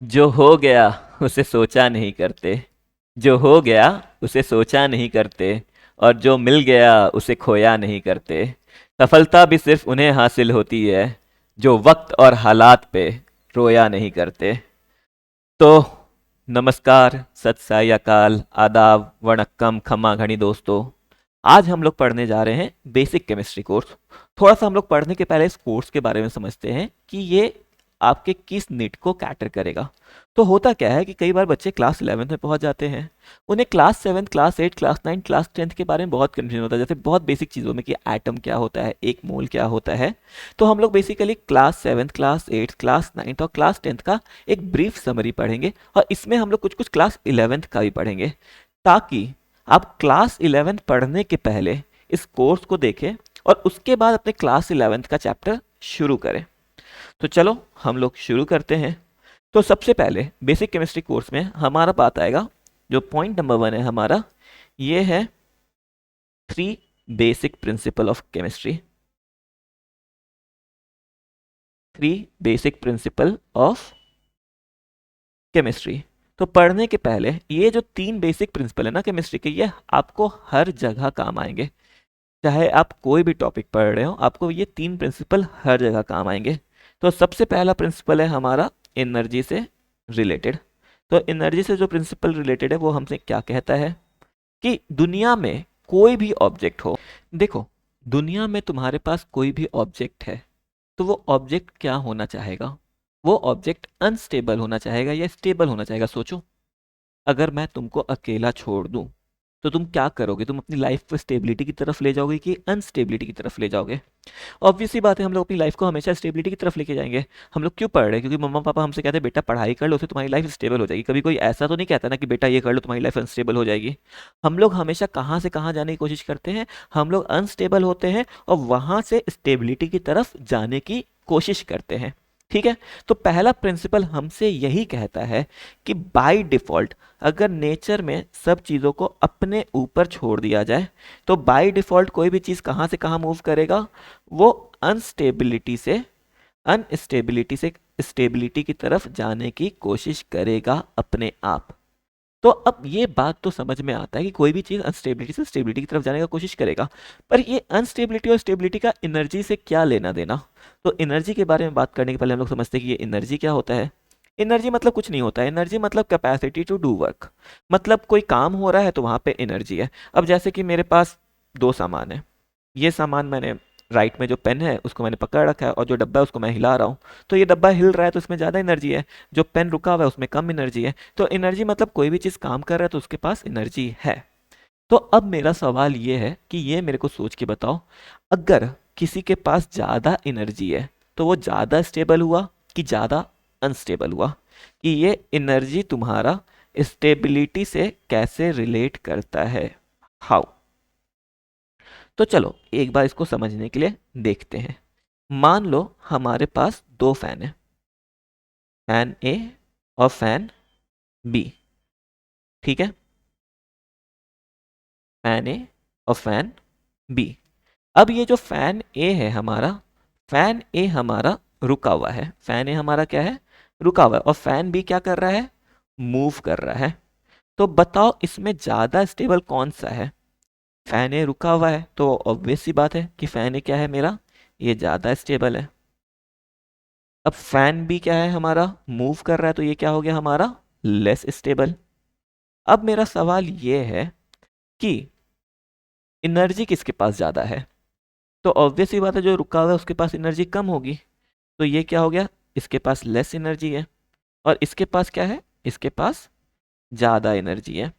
जो हो गया उसे सोचा नहीं करते। जो हो गया उसे सोचा नहीं करते। और जो मिल गया उसे खोया नहीं करते। सफलता भी सिर्फ उन्हें हासिल होती है जो वक्त और हालात पे रोया नहीं करते। तो नमस्कार, सत साई अकाल, आदाब, वणक्कम, खमा घनी दोस्तों। आज हम लोग पढ़ने जा रहे हैं बेसिक केमिस्ट्री कोर्स। थोड़ा सा हम लोग पढ़ने के पहले इस कोर्स के बारे में समझते हैं कि ये आपके किस नीड को कैटर करेगा। तो होता क्या है कि कई बार बच्चे क्लास 11th में पहुंच जाते हैं। उन्हें class 7, class 8, class 9, class 10th के बारे में बहुत कंफ्यूजन होता है, जैसे बहुत बेसिक चीज़ों में कि एटम क्या होता है, एक मोल क्या होता है। तो हम लोग बेसिकली क्लास 7, क्लास 8, क्लास 9 और क्लास 10th का एक ब्रीफ समरी पढ़ेंगे, और इसमें हम लोग कुछ कुछ क्लास 11th का भी पढ़ेंगे, ताकि आप क्लास 11th पढ़ने के पहले इस कोर्स को देखें और उसके बाद अपने क्लास 11th का चैप्टर शुरू करें। तो चलो हम लोग शुरू करते हैं। तो सबसे पहले बेसिक केमिस्ट्री कोर्स में हमारा बात आएगा, जो पॉइंट नंबर 1 है हमारा, ये है 3 basic principle of chemistry. 3 basic principle of chemistry. तो पढ़ने के पहले ये जो 3 बेसिक प्रिंसिपल है ना केमिस्ट्री के, ये आपको हर जगह काम आएंगे। चाहे आप कोई भी टॉपिक पढ़ रहे हो, आपको ये 3 प्रिंसिपल हर जगह काम आएंगे। तो सबसे पहला प्रिंसिपल है हमारा एनर्जी से रिलेटेड। तो एनर्जी से जो प्रिंसिपल रिलेटेड है वो हमसे क्या कहता है कि दुनिया में कोई भी ऑब्जेक्ट हो, देखो, दुनिया में तुम्हारे पास कोई भी ऑब्जेक्ट है, तो वो ऑब्जेक्ट क्या होना चाहेगा? वो ऑब्जेक्ट अनस्टेबल होना चाहेगा या स्टेबल होना चाहेगा? सोचो, अगर मैं तुमको अकेला छोड़ दूं तो तुम क्या करोगे? तुम अपनी लाइफ को स्टेबिलिटी की तरफ ले जाओगे कि अनस्टेबिलिटी की तरफ ले जाओगे? ऑब्वियस सी बात है, हम लोग अपनी लाइफ को हमेशा स्टेबिलिटी की तरफ लेके जाएंगे। हम लोग क्यों पढ़ रहे हैं? क्योंकि मम्मा पापा हमसे कहते हैं बेटा पढ़ाई कर लो, उससे तुम्हारी लाइफ स्टेबल हो जाएगी। कभी कोई ऐसा तो नहीं कहता ना कि बेटा ये कर लो तुम्हारी लाइफ अनस्टेबल हो जाएगी। हम लोग हमेशा कहाँ से कहाँ जाने की कोशिश करते हैं? हम लोग अनस्टेबल होते हैं और वहां से स्टेबिलिटी की तरफ जाने की कोशिश करते हैं। ठीक है। तो पहला प्रिंसिपल हमसे यही कहता है कि बाय डिफॉल्ट अगर नेचर में सब चीज़ों को अपने ऊपर छोड़ दिया जाए, तो बाय डिफॉल्ट कोई भी चीज़ कहाँ से कहाँ मूव करेगा? वो अनस्टेबिलिटी से स्टेबिलिटी की तरफ जाने की कोशिश करेगा अपने आप। तो अब ये बात तो समझ में आता है कि कोई भी चीज़ अनस्टेबिलिटी से स्टेबिलिटी की तरफ जाने का कोशिश करेगा, पर ये अनस्टेबिलिटी और स्टेबिलिटी का एनर्जी से क्या लेना देना? तो एनर्जी के बारे में बात करने के पहले हम लोग समझते हैं कि ये एनर्जी क्या होता है। एनर्जी मतलब कुछ नहीं होता है। एनर्जी मतलब कैपेसिटी टू डू वर्क। मतलब कोई काम हो रहा है तो वहां पे एनर्जी है। अब जैसे कि मेरे पास 2 सामान है। ये सामान मैंने, राइट में जो पेन है उसको मैंने पकड़ रखा है, और जो डब्बा है उसको मैं हिला रहा हूँ। तो ये डब्बा हिल रहा है तो इसमें ज़्यादा एनर्जी है, जो पेन रुका हुआ है उसमें कम एनर्जी है। तो एनर्जी मतलब कोई भी चीज़ काम कर रहा है तो उसके पास एनर्जी है। तो अब मेरा सवाल ये है कि ये मेरे को सोच के बताओ, अगर किसी के पास ज़्यादा एनर्जी है तो वो ज़्यादा स्टेबल हुआ कि ज़्यादा अनस्टेबल हुआ? कि ये एनर्जी तुम्हारा स्टेबिलिटी से कैसे रिलेट करता है? हाउ? तो चलो एक बार इसको समझने के लिए देखते हैं। मान लो हमारे पास 2 फैन है, फैन ए और फैन बी। ठीक है, फैन ए और फैन बी। अब ये जो फैन ए है हमारा, फैन ए हमारा रुका हुआ है। फैन ए हमारा क्या है? रुका हुआ है। और फैन बी क्या कर रहा है? मूव कर रहा है। तो बताओ इसमें ज्यादा स्टेबल कौन सा है? फैन ए रुका हुआ है तो ऑब्वियस सी बात है कि फैन ए क्या है मेरा, ये ज्यादा स्टेबल है। अब फैन बी क्या है हमारा? मूव कर रहा है, तो ये क्या हो गया हमारा? Less stable. अब मेरा सवाल ये है कि एनर्जी किसके पास ज्यादा है? तो ऑब्वियस ही बात है, जो रुका हुआ है उसके पास एनर्जी कम होगी। तो ये क्या हो गया? इसके पास लेस एनर्जी है। और इसके पास क्या है? इसके पास ज्यादा एनर्जी है।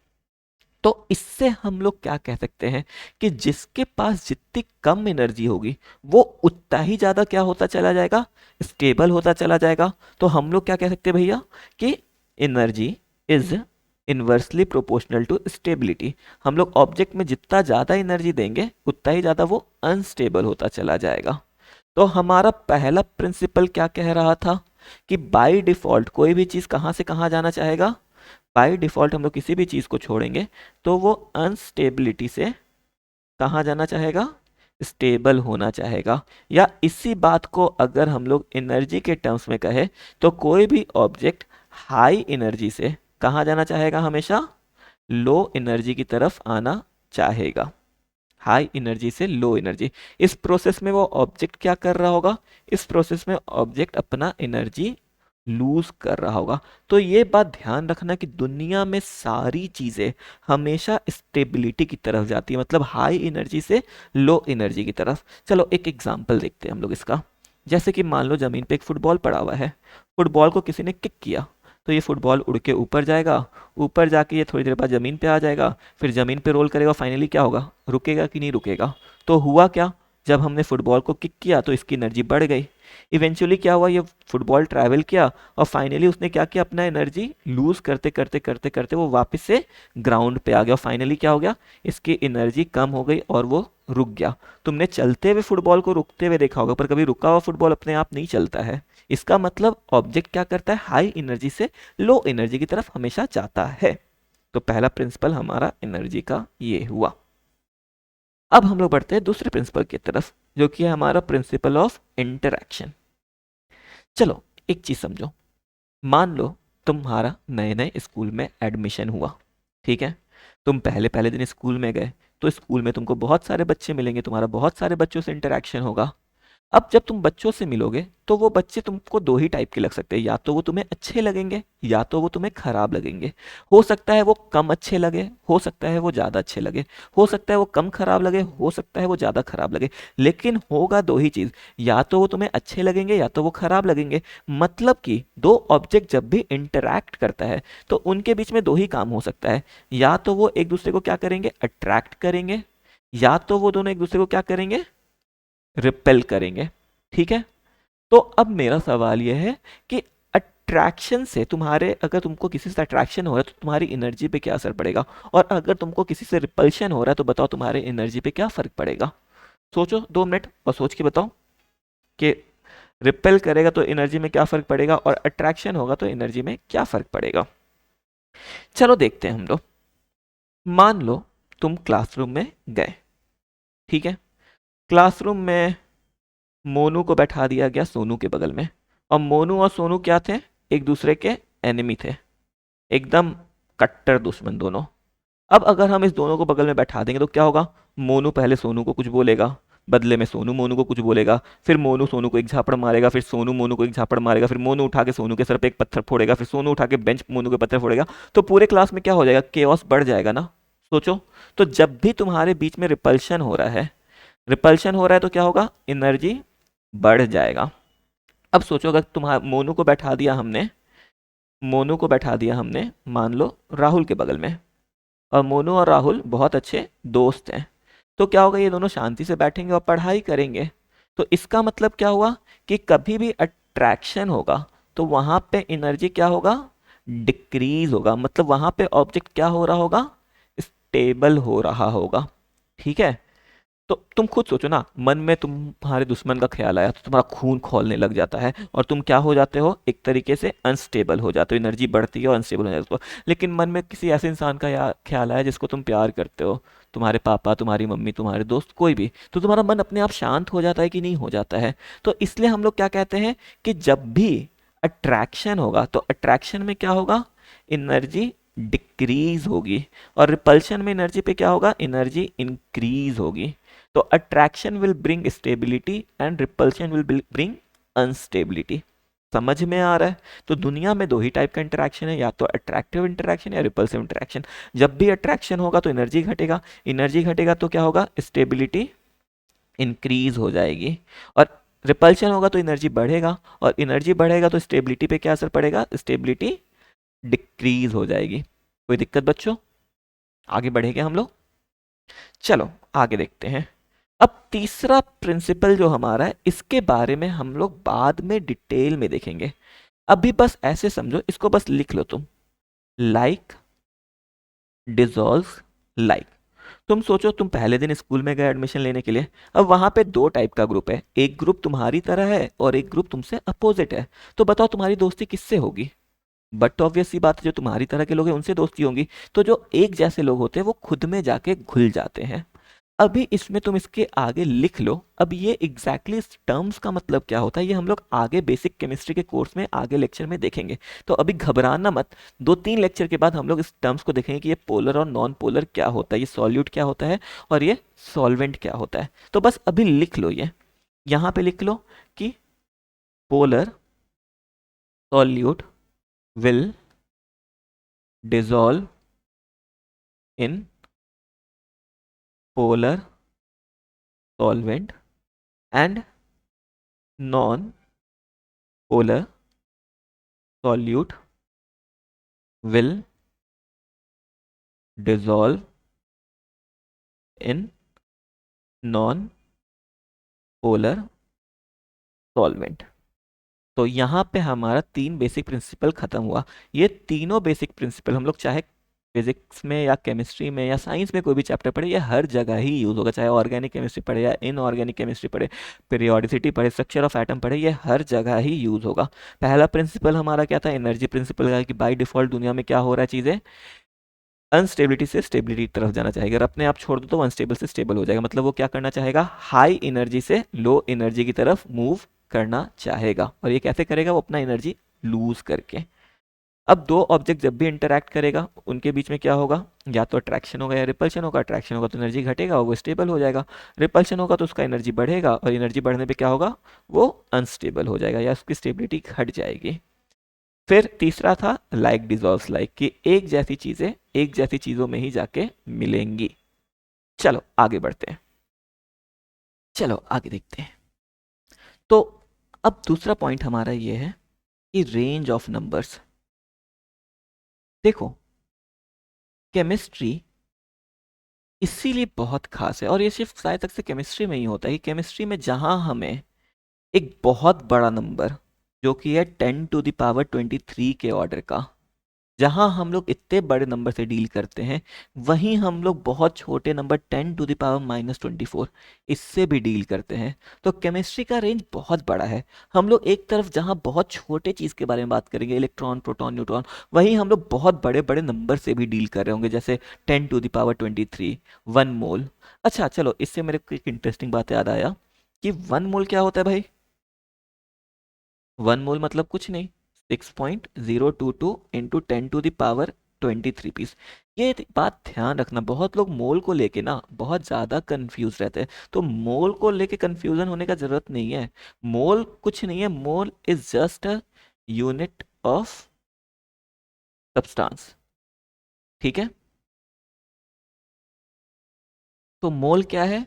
तो इससे हम लोग क्या कह सकते हैं कि जिसके पास जितनी कम एनर्जी होगी वो उतना ही ज्यादा क्या होता चला जाएगा? स्टेबल होता चला जाएगा। तो हम लोग क्या कह सकते हैं भैया कि energy is inversely proportional to stability. हम लोग ऑब्जेक्ट में जितना ज्यादा एनर्जी देंगे उतना ही ज्यादा वो अनस्टेबल होता चला जाएगा। तो हमारा पहला प्रिंसिपल क्या कह रहा था कि बाय डिफॉल्ट कोई भी चीज कहां से कहां जाना चाहेगा? बाय डिफॉल्ट हम लोग किसी भी चीज को छोड़ेंगे तो वो अनस्टेबिलिटी से कहाँ जाना चाहेगा? स्टेबल होना चाहेगा। या इसी बात को अगर हम लोग एनर्जी के टर्म्स में कहें तो कोई भी ऑब्जेक्ट हाई एनर्जी से कहाँ जाना चाहेगा, हमेशा लो एनर्जी की तरफ आना चाहेगा। हाई एनर्जी से लो एनर्जी, इस प्रोसेस में वो ऑब्जेक्ट क्या कर रहा होगा, इस प्रोसेस में ऑब्जेक्ट अपना एनर्जी लूज कर रहा होगा। तो ये बात ध्यान रखना कि दुनिया में सारी चीजें हमेशा स्टेबिलिटी की तरफ जाती है, मतलब हाई एनर्जी से लो एनर्जी की तरफ। चलो एक एग्जांपल देखते हैं हम लोग इसका। जैसे कि मान लो जमीन पे एक फुटबॉल पड़ा हुआ है, फुटबॉल को किसी ने किक किया, तो ये फुटबॉल उड़ के ऊपर जाएगा, ऊपर जाके ये थोड़ी देर बाद ज़मीन पे आ जाएगा, फिर ज़मीन पे रोल करेगा, फाइनली क्या होगा, रुकेगा कि नहीं रुकेगा। तो हुआ क्या, जब हमने फुटबॉल को किक किया तो इसकी एनर्जी बढ़ गई। इवेंचुअली क्या हुआ, ये फुटबॉल ट्रैवल किया और फाइनली उसने क्या किया, अपना एनर्जी लूज करते करते करते करते वो वापस से ग्राउंड पे आ गया और फाइनली क्या हो गया, इसकी एनर्जी कम हो गई और वो रुक गया। तुमने चलते हुए फुटबॉल को रुकते हुए देखा होगा, पर कभी रुका हुआ फुटबॉल अपने आप नहीं चलता है। इसका मतलब ऑब्जेक्ट क्या करता है, हाई एनर्जी से लो एनर्जी की तरफ हमेशा जाता है। तो पहला प्रिंसिपल हमारा एनर्जी का ये हुआ। अब हम लोग बढ़ते हैं दूसरे प्रिंसिपल की तरफ, जो कि है हमारा प्रिंसिपल ऑफ इंटरैक्शन। चलो एक चीज समझो, मान लो तुम्हारा नए नए स्कूल में एडमिशन हुआ, ठीक है। तुम पहले पहले दिन स्कूल में गए, तो स्कूल में तुमको बहुत सारे बच्चे मिलेंगे, तुम्हारा बहुत सारे बच्चों से इंटरेक्शन होगा। अब जब तुम बच्चों से मिलोगे तो वो बच्चे तुमको दो ही टाइप के लग सकते हैं, या तो वो तुम्हें अच्छे लगेंगे या तो वो तुम्हें खराब लगेंगे। हो सकता है वो कम अच्छे लगे, हो सकता है वो ज़्यादा अच्छे लगे, हो सकता है वो कम खराब लगे, हो सकता है वो ज़्यादा खराब लगे, लेकिन होगा दो ही चीज़, या तो वो तुम्हें अच्छे लगेंगे या तो वो खराब लगेंगे। मतलब कि दो ऑब्जेक्ट जब भी इंटरैक्ट करता है तो उनके बीच में दो ही काम हो सकता है, या तो वो एक दूसरे को क्या करेंगे, अट्रैक्ट करेंगे, या तो वो दोनों एक दूसरे को क्या करेंगे, रिपेल करेंगे। ठीक है। तो अब मेरा सवाल यह है कि अट्रैक्शन से तुम्हारे, अगर तुमको किसी से अट्रैक्शन हो रहा है तो तुम्हारी एनर्जी पे क्या असर पड़ेगा, और अगर तुमको किसी से रिपल्शन हो रहा है तो बताओ तुम्हारे एनर्जी पे क्या फर्क पड़ेगा। सोचो 2 मिनट और सोच के बताओ कि रिपेल करेगा तो एनर्जी में क्या फर्क पड़ेगा और अट्रैक्शन होगा तो एनर्जी में क्या फर्क पड़ेगा। चलो देखते हैं हम लोग। मान लो तुम क्लासरूम में गए, ठीक है। क्लासरूम में मोनू को बैठा दिया गया सोनू के बगल में, और मोनू और सोनू क्या थे, एक दूसरे के एनिमी थे, एकदम कट्टर दुश्मन दोनों। अब अगर हम इस दोनों को बगल में बैठा देंगे तो क्या होगा, मोनू पहले सोनू को कुछ बोलेगा, बदले में सोनू मोनू को कुछ बोलेगा, फिर मोनू सोनू को एक झापड़ मारेगा, फिर सोनू मोनू को एक झापड़ मारेगा, फिर मोनू उठा के सोनू के सर पे एक पत्थर फोड़ेगा, फिर सोनू उठा के बेंच मोनू के पत्थर फोड़ेगा। तो पूरे क्लास में क्या हो जाएगा, केओस बढ़ जाएगा ना। सोचो, तो जब भी तुम्हारे बीच में रिपल्शन हो रहा है, रिपल्शन हो रहा है तो क्या होगा, एनर्जी बढ़ जाएगा। अब सोचो अगर तुम्हारा मोनू को बैठा दिया हमने, मोनू को बैठा दिया हमने मान लो राहुल के बगल में, और मोनू और राहुल बहुत अच्छे दोस्त हैं, तो क्या होगा, ये दोनों शांति से बैठेंगे और पढ़ाई करेंगे। तो इसका मतलब क्या हुआ कि कभी भी अट्रैक्शन होगा तो वहां पे एनर्जी क्या होगा, डिक्रीज होगा, मतलब वहां पे ऑब्जेक्ट क्या हो रहा होगा, स्टेबल हो रहा होगा। ठीक है। तो तुम खुद सोचो ना, मन में तुम्हारे दुश्मन का ख्याल आया तो तुम्हारा खून खौलने लग जाता है और तुम क्या हो जाते हो, एक तरीके से अनस्टेबल हो जाते हो, एनर्जी बढ़ती है और अनस्टेबल हो जाते हो। लेकिन मन में किसी ऐसे इंसान का ख्याल आया जिसको तुम प्यार करते हो, तुम्हारे पापा, तुम्हारी मम्मी, तुम्हारे दोस्त, कोई भी, तो तुम्हारा मन अपने आप शांत हो जाता है कि नहीं हो जाता है। तो इसलिए हम लोग क्या कहते हैं कि जब भी अट्रैक्शन होगा तो अट्रैक्शन में क्या होगा, एनर्जी डिक्रीज होगी, और रिपल्शन में एनर्जी पे क्या होगा, एनर्जी इंक्रीज होगी। तो attraction will bring stability and repulsion will bring unstability. समझ में आ रहा है। तो दुनिया में दो ही टाइप का इंटरेक्शन है, या तो अट्रैक्टिव इंटरेक्शन या रिपल्सिव इंटरेक्शन। जब भी अट्रैक्शन होगा तो एनर्जी घटेगा, एनर्जी घटेगा तो क्या होगा, स्टेबिलिटी इंक्रीज हो जाएगी, और रिपल्शन होगा तो एनर्जी बढ़ेगा, और एनर्जी बढ़ेगा तो स्टेबिलिटी पे क्या असर पड़ेगा, स्टेबिलिटी डिक्रीज हो जाएगी। कोई दिक्कत बच्चों, आगे बढ़ेंगे हम लोग। चलो आगे देखते हैं। अब तीसरा प्रिंसिपल जो हमारा है, इसके बारे में हम लोग बाद में डिटेल में देखेंगे। अभी बस ऐसे समझो, इसको बस लिख लो तुम, लाइक डिजॉल्व लाइक। तुम सोचो, तुम पहले दिन स्कूल में गए एडमिशन लेने के लिए, अब वहां पे दो टाइप का ग्रुप है, एक ग्रुप तुम्हारी तरह है और एक ग्रुप तुमसे अपोजिट है। तो बताओ तुम्हारी दोस्ती किससे होगी। बट ऑब्वियस सी बात है, जो तुम्हारी तरह के लोग हैं उनसे दोस्ती होंगी। तो जो एक जैसे लोग होते हैं वो खुद में जाके घुल जाते हैं। अभी इसमें तुम इसके आगे लिख लो। अब ये एग्जैक्टली इस टर्म्स का मतलब क्या होता है ये हम लोग आगे बेसिक केमिस्ट्री के कोर्स में आगे लेक्चर में देखेंगे। तो अभी घबराना मत, 2-3 लेक्चर के बाद हम लोग इस टर्म्स को देखेंगे कि ये पोलर और नॉन पोलर क्या होता है, ये सॉल्यूट क्या होता है और ये सॉल्वेंट क्या होता है। तो बस अभी लिख लो, ये यहाँ पे लिख लो कि polar solute will dissolve in polar solvent and non-polar solute will dissolve in non-polar solvent। तो यहाँ पे हमारा 3 बेसिक प्रिंसिपल खत्म हुआ। ये तीनों बेसिक प्रिंसिपल हम लोग चाहे फिजिक्स में या केमिस्ट्री में या साइंस में कोई भी चैप्टर पढ़े, ये हर जगह ही यूज होगा, चाहे ऑर्गेनिक केमिस्ट्री पढ़े या इनऑर्गेनिक केमिस्ट्री पढ़े, पीरियोडिसिटी पढ़े, स्ट्रक्चर ऑफ एटम पढ़े, ये हर जगह ही यूज होगा। पहला प्रिंसिपल हमारा क्या था, एनर्जी प्रिंसिपल का, कि बाय डिफॉल्ट दुनिया में क्या हो रहा है, चीज़ें अनस्टेबिलिटी से स्टेबिलिटी की तरफ जाना चाहेगा। अगर अपने आप छोड़ दो तो अनस्टेबल से स्टेबल हो जाएगा, मतलब वो क्या करना चाहेगा, हाई एनर्जी से लो एनर्जी की तरफ मूव करना चाहेगा। और ये कैसे करेगा, वो अपना एनर्जी लूज करके। अब दो ऑब्जेक्ट जब भी इंटरैक्ट करेगा उनके बीच में क्या होगा, या तो अट्रैक्शन होगा या रिपल्शन होगा। अट्रैक्शन होगा तो एनर्जी घटेगा, वो स्टेबल हो जाएगा। रिपल्शन होगा तो उसका एनर्जी बढ़ेगा, और एनर्जी बढ़ने पे क्या होगा, वो अनस्टेबल हो जाएगा या उसकी स्टेबिलिटी घट जाएगी। फिर तीसरा था लाइक डिजॉल्व्स लाइक, कि एक जैसी चीजें एक जैसी चीजों में ही जाके मिलेंगी। चलो आगे बढ़ते हैं, चलो आगे देखते हैं। तो अब दूसरा पॉइंट हमारा ये है कि रेंज ऑफ नंबर्स। देखो केमिस्ट्री इसीलिए बहुत खास है, और ये सिर्फ शायद तक से केमिस्ट्री में ही होता है कि केमिस्ट्री में जहां हमें एक बहुत बड़ा नंबर जो कि है 10⁻23 के ऑर्डर का, जहां हम लोग इतने बड़े नंबर से डील करते हैं, वहीं हम लोग बहुत छोटे नंबर 10⁻24 इससे भी डील करते हैं। तो केमिस्ट्री का रेंज बहुत बड़ा है। हम लोग एक तरफ जहां बहुत छोटे चीज़ के बारे में बात करेंगे, इलेक्ट्रॉन, प्रोटॉन, न्यूट्रॉन, वहीं हम लोग बहुत बड़े बड़े नंबर से भी डील कर रहे होंगे, जैसे 10⁻23 1 मोल। अच्छा चलो, इससे मेरे को एक इंटरेस्टिंग बात याद आया कि 1 मोल क्या होता है भाई। 1 मोल मतलब कुछ नहीं, 6.022 इंटू 10⁻23 पीस। ये बात ध्यान रखना, बहुत लोग मोल को लेके ना बहुत ज़्यादा कंफ्यूज रहते हैं। तो मोल को लेके कंफ्यूजन होने का ज़रूरत नहीं है। मोल कुछ नहीं है, mole is just a unit of substance, ठीक है। तो मोल क्या है,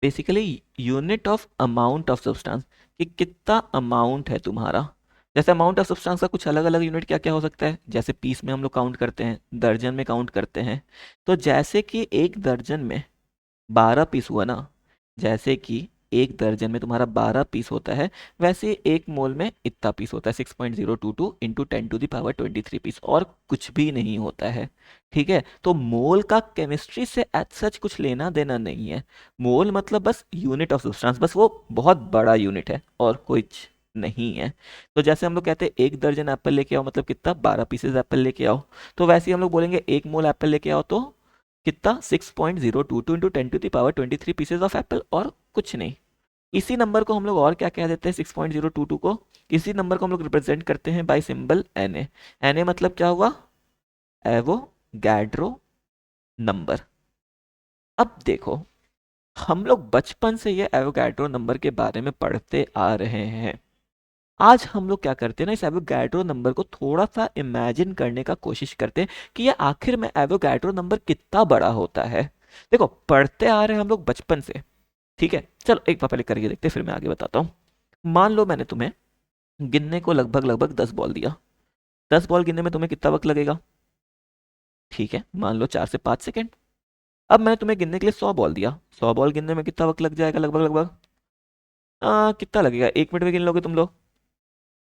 basically unit of amount of substance, कि कितना अमाउंट है तुम्हारा। जैसे अमाउंट ऑफ सब्सटेंस का कुछ अलग अलग यूनिट क्या क्या हो सकता है, जैसे पीस में हम लोग काउंट करते हैं, दर्जन में काउंट करते हैं। तो जैसे कि एक दर्जन में 12 पीस हुआ ना, जैसे कि एक दर्जन में तुम्हारा 12 पीस होता है, वैसे एक मोल में इतना पीस होता है, 6.022 इंटू 10⁻23 पीस, और कुछ भी नहीं होता है, ठीक है। तो मोल का केमिस्ट्री से एज सच कुछ लेना देना नहीं है। मोल मतलब बस यूनिट ऑफ सब्सटेंस, बस वो बहुत बड़ा यूनिट है और कुछ नहीं है। तो जैसे हम लोग कहते हैं एक दर्जन एप्पल लेके आओ, मतलब कितना, 12 पीसेज एप्पल लेके आओ। तो वैसे ही हम लोग बोलेंगे एक मोल एप्पल लेके आओ तो कितना, 6.022 इंटू 10⁻23 पीसेज ऑफ एप्पल, और कुछ नहीं। इसी नंबर को हम लोग और क्या कह देते हैं, 6.022 को, इसी नंबर को हम लोग रिप्रेजेंट करते हैं बाय सिंबल Na। Na मतलब क्या हुआ, एवोगैड्रो नंबर। अब देखो, हम लोग बचपन से ये एवोगैड्रो नंबर के बारे में पढ़ते आ रहे हैं। आज हम लोग क्या करते हैं ना, इस एवोगैड्रो नंबर को थोड़ा सा इमेजिन करने का कोशिश करते हैं कि ये आखिर में एवोगैड्रो नंबर कितना बड़ा होता है। देखो पढ़ते आ रहे हैं हम लोग बचपन से, ठीक है। चलो एक बार पहले करके देखते हैं, फिर मैं आगे बताता हूँ। मान लो मैंने तुम्हें गिनने को लगभग लगभग 10 बॉल दिया। 10 बॉल गिनने में तुम्हें कितना वक्त लगेगा, ठीक है, मान लो 4 से 5 सेकेंड। अब मैंने तुम्हें गिनने के लिए 100 बॉल दिया, 100 बॉल गिनने में कितना वक्त लग जाएगा, लगभग लगभग कितना लगेगा, 1 मिनट में गिन लोगे तुम लोग,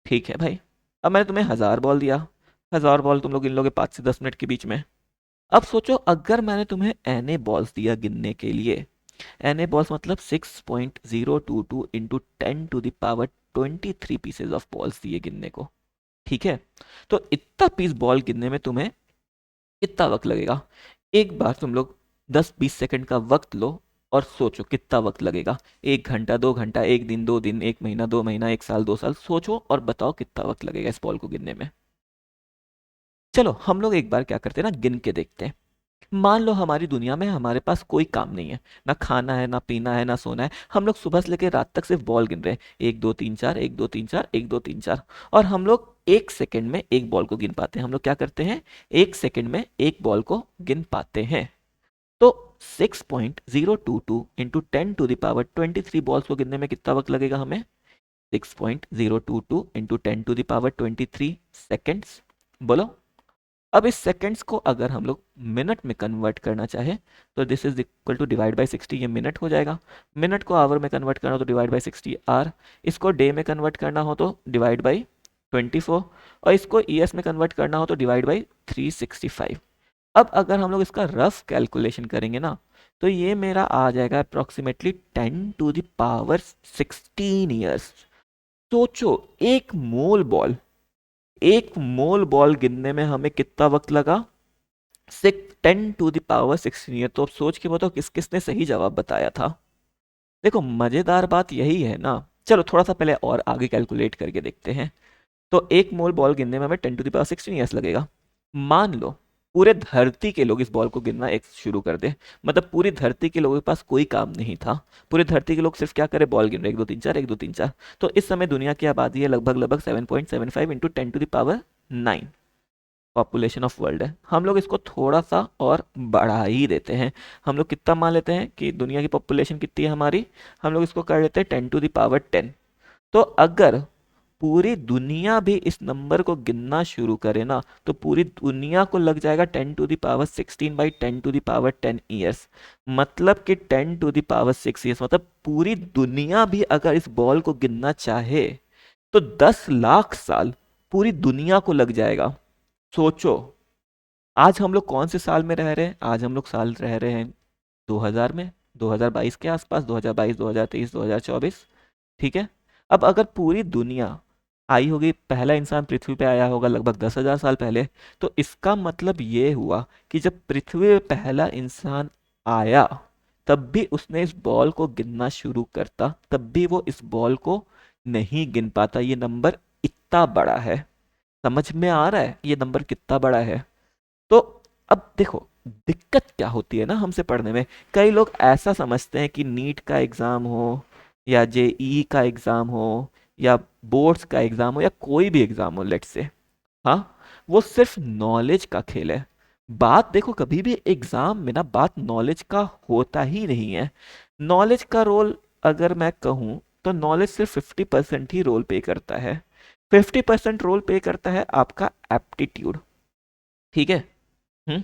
ठीक है भाई। अब मैंने तुम्हें 1000 बॉल दिया, 1000 बॉल तुम लोग गिन लोगे 5 से 10 मिनट के बीच में। अब सोचो अगर मैंने तुम्हें Na बॉल्स दिया गिनने के लिए, Na बॉल्स मतलब 6.022 इंटू 10⁻23 पीसेज ऑफ बॉल्स दिए गिनने को, ठीक है। तो इतना पीस बॉल गिनने में तुम्हें कितना वक्त लगेगा। एक बार तुम लोग 10-20 सेकंड का वक्त लो और सोचो कितना वक्त लगेगा, 1 घंटा, 2 घंटा, 1 दिन, 2 दिन, 1 महीना, 2 महीना, 1 साल, 2 साल, सोचो और बताओ कितना वक्त लगेगा इस बॉल को गिनने में। चलो हम लोग एक बार क्या करते हैं ना, गिन के देखते हैं। मान लो हमारी दुनिया में हमारे पास कोई काम नहीं है, ना खाना है, ना पीना है, ना सोना है, हम लोग सुबह से लेकर रात तक सिर्फ बॉल गिन रहे हैं, 1 2 3 4, 1 2 3 4, 1 2 3 4। और हम लोग 1 सेकंड में एक बॉल को गिन पाते हैं। हम लोग क्या करते हैं, 1 सेकंड में एक बॉल को गिन पाते हैं। तो 6.022 into 10 to the power 23 balls को गिनने में कितना वक्त लगेगा हमें? 6.022 into 10 to the power 23 seconds. बोलो। अब इस सेकेंड्स को अगर हम लोग मिनट में कन्वर्ट करना चाहे तो this is equal to divide by 60, ये मिनट हो जाएगा। मिनट को आवर में कन्वर्ट करना हो तो डिवाइड बाई 60 आर। इसको डे में कन्वर्ट करना हो तो डिवाइड बाई 24, और इसको ईयर्स में कन्वर्ट करना हो तो डिवाइड बाई 365। अब अगर हम लोग इसका रफ कैलकुलेशन करेंगे ना, तो ये मेरा आ जाएगा approximately 10 to the power 16 years. सोचो एक मोल बॉल गिनने में हमें कितना वक्त लगा? 10 टू द पावर 16 ईयर। तो अब सोच के बताओ किस किसने सही जवाब बताया था। देखो मजेदार बात यही है ना। चलो थोड़ा सा पहले और आगे कैलकुलेट करके देखते हैं। तो एक मोल बॉल गिनने में हमें 10 टू द पावर 16 ईयर्स लगेगा। मान लो पूरे धरती के लोग इस बॉल को गिनना एक शुरू कर दे, मतलब पूरी धरती के लोगों के पास कोई काम नहीं था, पूरी धरती के लोग सिर्फ क्या करे, बॉल गिन रहे, 1 2 3 4, 1 2 3 4। तो इस समय दुनिया की आबादी है लगभग लगभग 7.75 into 10 to the power 9 population of world है। हम लोग इसको थोड़ा सा और बढ़ा ही देते हैं। हम लोग कितना मान लेते हैं कि दुनिया की पॉपुलेशन कितनी है हमारी, हम लोग इसको कर लेते हैं 10 टू द पावर 10। तो अगर पूरी दुनिया भी इस नंबर को गिनना शुरू करे ना, तो पूरी दुनिया को लग जाएगा 10 to the power 16 by 10 to the power 10 years. मतलब कि 10 टू द पावर 6 ईयर्स, मतलब पूरी दुनिया भी अगर इस बॉल को गिनना चाहे तो 10 लाख साल पूरी दुनिया को लग जाएगा। सोचो आज हम लोग कौन से साल में रह रहे हैं? आज हम लोग साल रह रहे हैं 2000 में, 2022 के आसपास, 2022, 2023, 2024। ठीक है। अब अगर पूरी दुनिया आई होगी, पहला इंसान पृथ्वी पे आया होगा लगभग 10,000 साल पहले, तो इसका मतलब ये हुआ कि जब पृथ्वी पे पहला इंसान आया तब भी उसने इस बॉल को गिनना शुरू करता, तब भी वो इस बॉल को नहीं गिन पाता। ये नंबर इतना बड़ा है। समझ में आ रहा है ये नंबर कितना बड़ा है? तो अब देखो दिक्कत क्या होती है ना हमसे पढ़ने में। कई लोग ऐसा समझते हैं कि नीट का एग्जाम हो या जेई का एग्जाम हो या बोर्ड्स का एग्जाम हो या कोई भी एग्जाम हो, लेट्स से, हाँ, वो सिर्फ नॉलेज का खेल है। बात देखो कभी भी एग्जाम में ना बात नॉलेज का होता ही नहीं है। नॉलेज का रोल अगर मैं कहूँ तो नॉलेज सिर्फ 50% ही रोल पे करता है। 50% रोल पे करता है आपका एप्टीट्यूड। ठीक है। हम्म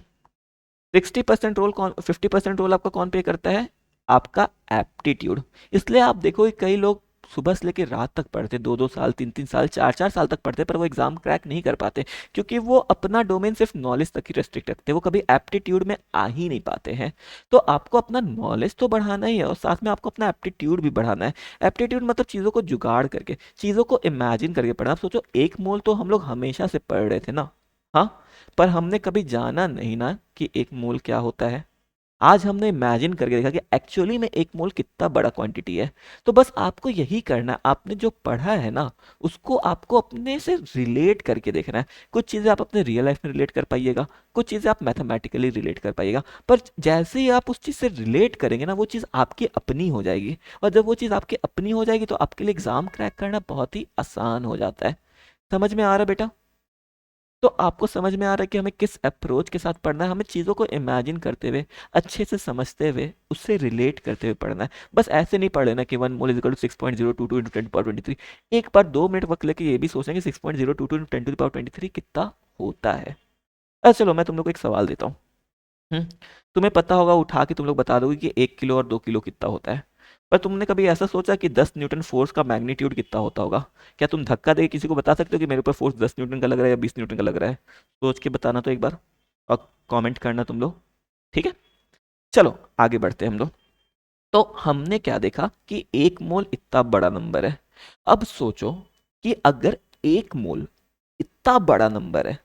50% रोल आपका कौन पे करता है? आपका एप्टीट्यूड। इसलिए आप देखो कि कई लोग सुबह से लेकर रात तक पढ़ते, 2 2 साल, 3 3 साल, 4 4 साल तक पढ़ते, पर वो एग्जाम क्रैक नहीं कर पाते, क्योंकि वो अपना डोमेन सिर्फ नॉलेज तक ही रेस्ट्रिक्ट रखते हैं, वो कभी एप्टीट्यूड में आ ही नहीं पाते हैं। तो आपको अपना नॉलेज तो बढ़ाना ही है और साथ में आपको अपना एप्टीट्यूड भी बढ़ाना है। एप्टीट्यूड मतलब चीज़ों को जुगाड़ करके, चीज़ों को इमेजिन करके पढ़ना। आप सोचो एक मोल तो हम लोग हमेशा से पढ़ रहे थे ना, हाँ, पर हमने कभी जाना नहीं ना कि एक मोल क्या होता है। आज हमने इमेजिन करके देखा कि एक्चुअली में एक मोल कितना बड़ा क्वांटिटी है। तो बस आपको यही करना है, आपने जो पढ़ा है ना उसको आपको अपने से रिलेट करके देखना है। कुछ चीज़ें आप अपने रियल लाइफ में रिलेट कर पाइएगा, कुछ चीज़ें आप मैथमेटिकली रिलेट कर पाइएगा, पर जैसे ही आप उस चीज़ से रिलेट करेंगे ना वो चीज़ आपकी अपनी हो जाएगी। और जब वो चीज़ आपकी अपनी हो जाएगी तो आपके लिए एग्जाम क्रैक करना बहुत ही आसान हो जाता है। समझ में आ रहा है बेटा? तो आपको समझ में आ रहा है कि हमें किस अप्रोच के साथ पढ़ना है। हमें चीज़ों को इमेजिन करते हुए, अच्छे से समझते हुए, उससे रिलेट करते हुए पढ़ना है। बस ऐसे नहीं पढ़ लेना कि 1 mole is equal to 6.022 into 10 to power 23। एक बार 2 मिनट वक्त लेके ये भी सोचेंगे 6.022 इंटू 10 टू पावर 23 कितना होता है। अच्छा चलो मैं तुम लोग को एक सवाल देता हूँ। हम्म, तुम्हें पता होगा, उठा के तुम लोग बता दोगे कि 1 किलो और 2 किलो कितना होता है। पर तुमने कभी ऐसा सोचा कि 10 न्यूटन फोर्स का मैग्नीट्यूड कितना होता होगा? क्या तुम धक्का दे के किसी को बता सकते हो कि मेरे ऊपर फोर्स 10 न्यूटन का लग रहा है या 20 न्यूटन का लग रहा है? सोच के बताना तो एक बार, और कमेंट करना तुम लोग। ठीक है। चलो आगे बढ़ते हैं हम लोग। तो हमने क्या देखा कि 1 मोल इतना बड़ा नंबर है। अब सोचो कि अगर 1 मोल इतना बड़ा नंबर है,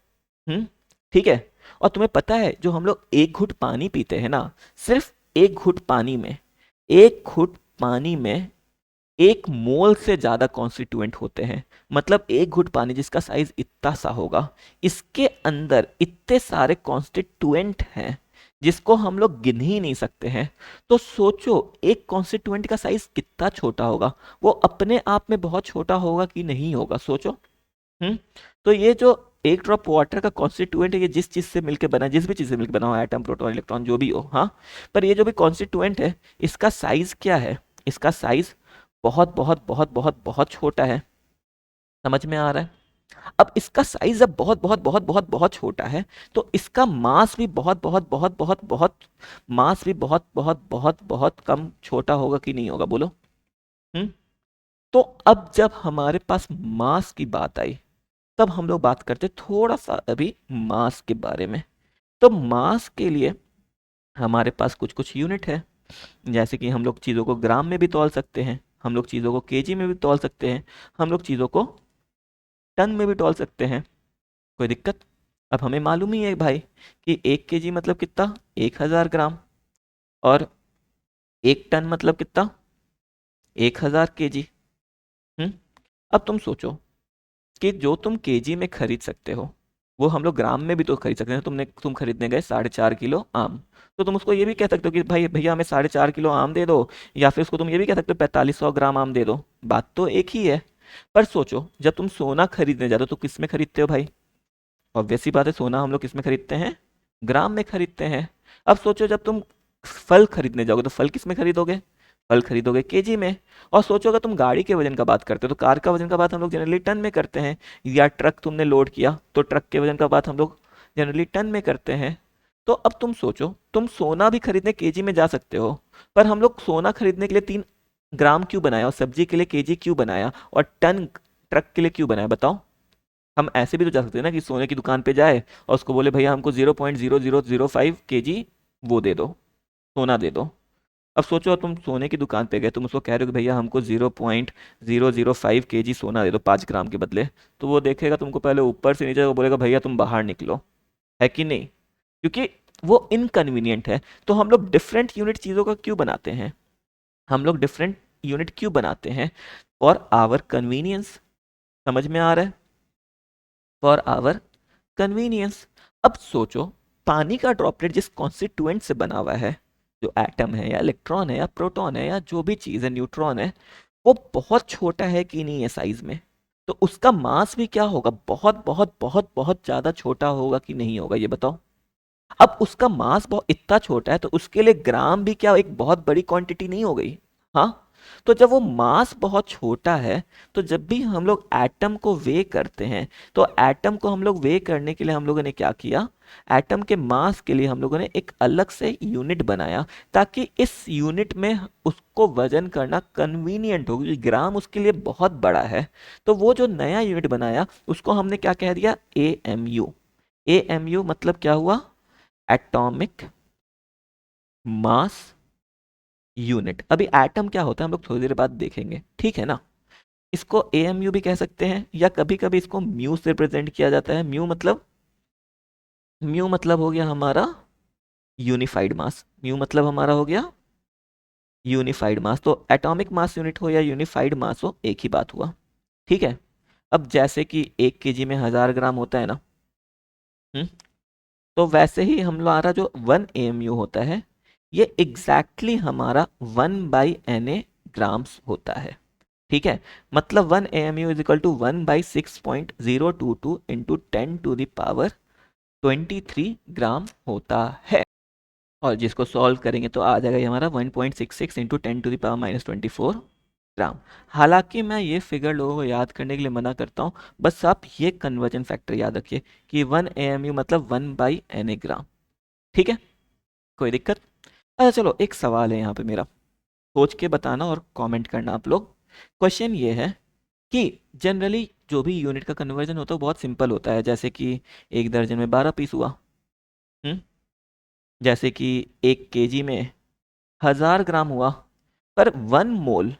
हम्म ठीक है, और तुम्हें पता है जो हम लोग एक घुट पानी पीते हैं ना, सिर्फ एक घुट पानी में एक घुट पानी में एक मोल से ज्यादा कॉन्स्टिट्यूएंट होते हैं। मतलब एक घुट पानी जिसका साइज इतना सा होगा, इसके अंदर इतने सारे कॉन्स्टिट्यूएंट हैं जिसको हम लोग गिन ही नहीं सकते हैं। तो सोचो एक कॉन्स्टिट्यूएंट का साइज कितना छोटा होगा, वो अपने आप में बहुत छोटा होगा कि नहीं होगा, सोचो। हम्म तो ये जो एक ड्रॉप वाटर का कॉन्स्टिट्यूएंट है, ये जिस चीज से मिलकर बना है, जिस भी चीज से मिलकर बना हो, एटम, प्रोटॉन, इलेक्ट्रॉन, जो भी हो, हाँ, पर ये जो भी कॉन्स्टिट्यूएंट है, इसका साइज क्या है? इसका साइज बहुत बहुत बहुत बहुत बहुत छोटा है। समझ में आ रहा है? अब इसका साइज जब बहुत बहुत बहुत बहुत बहुत छोटा है, तो इसका मास भी बहुत बहुत बहुत बहुत बहुत मास भी बहुत बहुत बहुत बहुत कम छोटा होगा कि नहीं होगा, बोलो। हम्म तो अब जब हमारे पास मास की बात आई, तब हम लोग बात करते थोड़ा सा अभी मास के बारे में। तो मास के लिए हमारे पास कुछ कुछ यूनिट है, जैसे कि हम लोग चीज़ों को ग्राम में भी तौल सकते हैं, हम लोग चीज़ों को केजी में भी तौल सकते हैं, हम लोग चीज़ों को टन में भी तौल सकते हैं। कोई दिक्कत? अब हमें मालूम ही है भाई कि 1 केजी मतलब कितना, 1000 ग्राम, और 1 टन मतलब कितना, 1000 केजी। हम्म अब तुम सोचो कि जो तुम केजी में खरीद सकते हो, वो हम लोग ग्राम में भी तो खरीद सकते हैं। तुम खरीदने गए 4.5 किलो आम, तो तुम उसको ये भी कह सकते हो कि भाई भैया हमें 4.5 किलो आम दे दो, या फिर उसको तुम ये भी कह सकते हो 4500 ग्राम आम दे दो। बात तो एक ही है। पर सोचो जब तुम सोना खरीदने जाते हो तो किस में खरीदते हो भाई? ऑब्वियस सी बात है, सोना हम लोग किस में खरीदते हैं? ग्राम में खरीदते हैं। अब सोचो जब तुम फल खरीदने जाओगे तो फल किस में खरीदोगे? फल खरीदोगे केजी में। और सोचो अगर तुम गाड़ी के वजन का बात करते हो तो कार का वजन का बात हम लोग जनरली टन में करते हैं, या ट्रक तुमने लोड किया तो ट्रक के वजन का बात हम लोग जनरली टन में करते हैं। तो अब तुम सोचो, तुम सोना भी खरीदने केजी में जा सकते हो, पर हम लोग सोना खरीदने के लिए 3 ग्राम क्यों बनाया, और सब्जी के लिए केजी क्यों बनाया, और टन ट्रक के लिए क्यों बनाया, बताओ। हम ऐसे भी तो जा सकते हैं ना कि सोने की दुकान पे जाए और उसको बोले भैया हमको 0.0005 केजी वो दे दो, सोना दे दो। अब सोचो तुम सोने की दुकान पे गए, तुम उसको कह रहे हो कि भैया हमको 0.005 केजी सोना दे दो 5 ग्राम के बदले। तो वो देखेगा तुमको पहले ऊपर से नीचे, वो बोलेगा भैया तुम बाहर निकलो, है कि नहीं? क्योंकि वो इनकन्वीनियंट है। तो हम लोग डिफरेंट यूनिट चीज़ों का क्यों बनाते हैं? हम लोग डिफरेंट यूनिट क्यों बनाते हैं? For our convenience. समझ में आ रहा है? For our convenience. अब सोचो पानी का ड्रॉपलेट जिस कॉन्स्टिट्यूएंट से बना हुआ है, जो एटम है या इलेक्ट्रॉन है या प्रोटॉन है या जो भी चीज़ है, न्यूट्रॉन है, वो बहुत छोटा है कि नहीं है साइज में? तो उसका मास भी क्या होगा, बहुत बहुत बहुत बहुत ज़्यादा छोटा होगा कि नहीं होगा, ये बताओ। अब उसका मास बहुत इतना छोटा है तो उसके लिए ग्राम भी क्या एक बहुत बड़ी क्वांटिटी नहीं हो गई? हाँ। तो जब वो मास बहुत छोटा है, तो जब भी हम लोग एटम को वे करते हैं, तो एटम को हम लोग वे करने के लिए हम लोगों ने क्या किया, एटम के मास के लिए हम लोगों ने एक अलग से यूनिट बनाया, ताकि इस यूनिट में उसको वजन करना कन्वीनियंट हो, क्योंकि ग्राम उसके लिए बहुत बड़ा है। तो वो जो नया यूनिट बनाया उसको हमने क्या कह दिया, AMU। AMU मतलब क्या हुआ, एटॉमिक मास यूनिट। अभी एटम क्या होता है हम लोग थोड़ी देर बाद देखेंगे, ठीक है ना? इसको AMU भी कह सकते हैं, या कभी कभी इसको म्यू से रिप्रेजेंट किया जाता है। म्यू मतलब हो गया हमारा यूनिफाइड मास। म्यू मतलब हमारा हो गया यूनिफाइड मास। तो एटॉमिक मास यूनिट हो या यूनिफाइड मास हो, एक ही बात हुआ, ठीक है? अब जैसे कि 1 केजी में 1000 ग्राम होता है ना, हम्म तो वैसे ही हमारा जो 1 AMU होता है, ये एग्जैक्टली हमारा 1/Na ग्राम्स होता है, ठीक है? मतलब 1 AMU is equal to 1/6.022 into 10⁻23 gram होता है। और जिसको सॉल्व करेंगे तो आ जाएगा ये हमारा 1.66 इंटू 10⁻⁻24 ग्राम। हालांकि मैं ये फिगर लोगों को याद करने के लिए मना करता हूँ, बस आप ये कन्वर्जन फैक्टर याद रखिए कि 1 AMU मतलब 1/Na ग्राम, ठीक है? कोई दिक्कत? अच्छा चलो, एक सवाल है यहाँ पे मेरा, सोच के बताना और कमेंट करना आप लोग। क्वेश्चन ये है कि जनरली जो भी यूनिट का कन्वर्जन होता है वो बहुत सिंपल होता है, जैसे कि 1 दर्जन में 12 पीस हुआ। हम्म जैसे कि 1 केजी में 1000 ग्राम हुआ। पर 1 mole